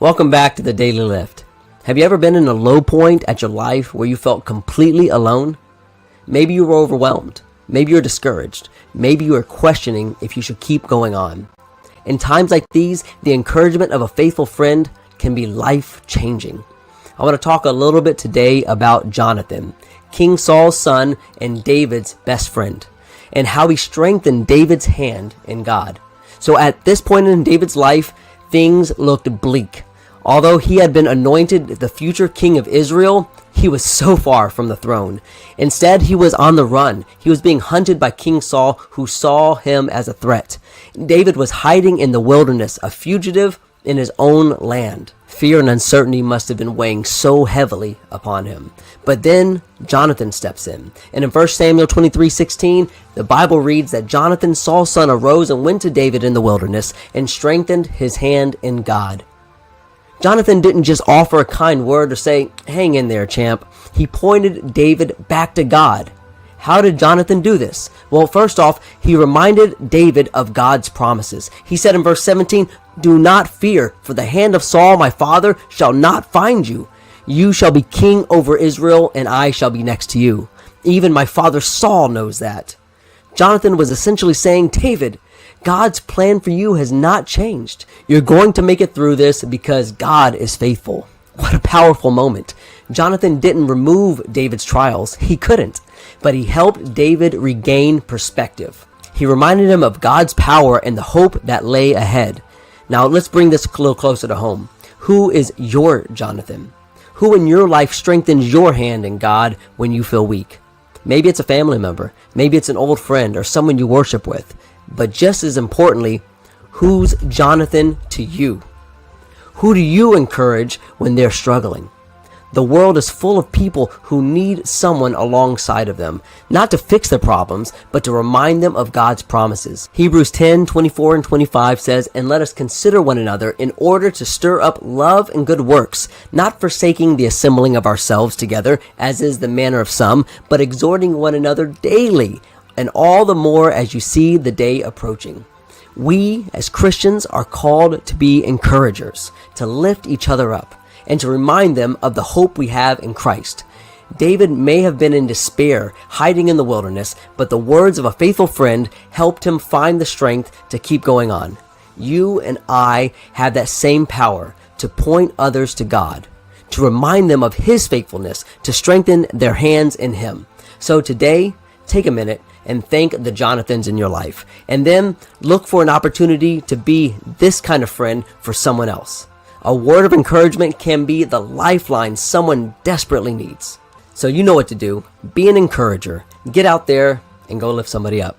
Welcome back to the Daily Lift. Have you ever been in a low point at your life where you felt completely alone? Maybe you were overwhelmed. Maybe you're discouraged. Maybe you are questioning if you should keep going on. In times like these, the encouragement of a faithful friend can be life-changing. I want to talk a little bit today about Jonathan, King Saul's son and David's best friend, and how he strengthened David's hand in God. So at this point in David's life, things looked bleak. Although he had been anointed the future king of Israel, he was so far from the throne. Instead, he was on the run. He was being hunted by King Saul, who saw him as a threat. David was hiding in the wilderness, a fugitive in his own land. Fear and uncertainty must have been weighing so heavily upon him. But then Jonathan steps in. And in 1 Samuel 23:16, the Bible reads that Jonathan, Saul's son, arose and went to David in the wilderness and strengthened his hand in God. Jonathan didn't just offer a kind word or say, "Hang in there, champ." He pointed David back to God. How did Jonathan do this? Well, first off, he reminded David of God's promises. He said in verse 17, "Do not fear, for the hand of Saul my father shall not find you. You shall be king over Israel, and I shall be next to you. Even my father Saul knows that." Jonathan was essentially saying, David, God's plan for you has not changed. You're going to make it through this because God is faithful. What a powerful moment. Jonathan didn't remove David's trials. He couldn't. But he helped David regain perspective. He reminded him of God's power and the hope that lay ahead. Now let's bring this a little closer to home. Who is your Jonathan? Who in your life strengthens your hand in God when you feel weak? Maybe it's a family member. Maybe it's an old friend or someone you worship with. But just as importantly, who's Jonathan to you? Who do you encourage when they're struggling? The world is full of people who need someone alongside of them, not to fix their problems, but to remind them of God's promises. Hebrews 10:24 and 25 says, "And let us consider one another in order to stir up love and good works, not forsaking the assembling of ourselves together, as is the manner of some, but exhorting one another daily, and all the more as you see the day approaching." We, as Christians, are called to be encouragers, to lift each other up, and to remind them of the hope we have in Christ. David may have been in despair, hiding in the wilderness, but the words of a faithful friend helped him find the strength to keep going on. You and I have that same power to point others to God, to remind them of His faithfulness, to strengthen their hands in Him. So today, take a minute and thank the Jonathans in your life, and then look for an opportunity to be this kind of friend for someone else. A word of encouragement can be the lifeline someone desperately needs. So you know what to do. Be an encourager. Get out there and go lift somebody up.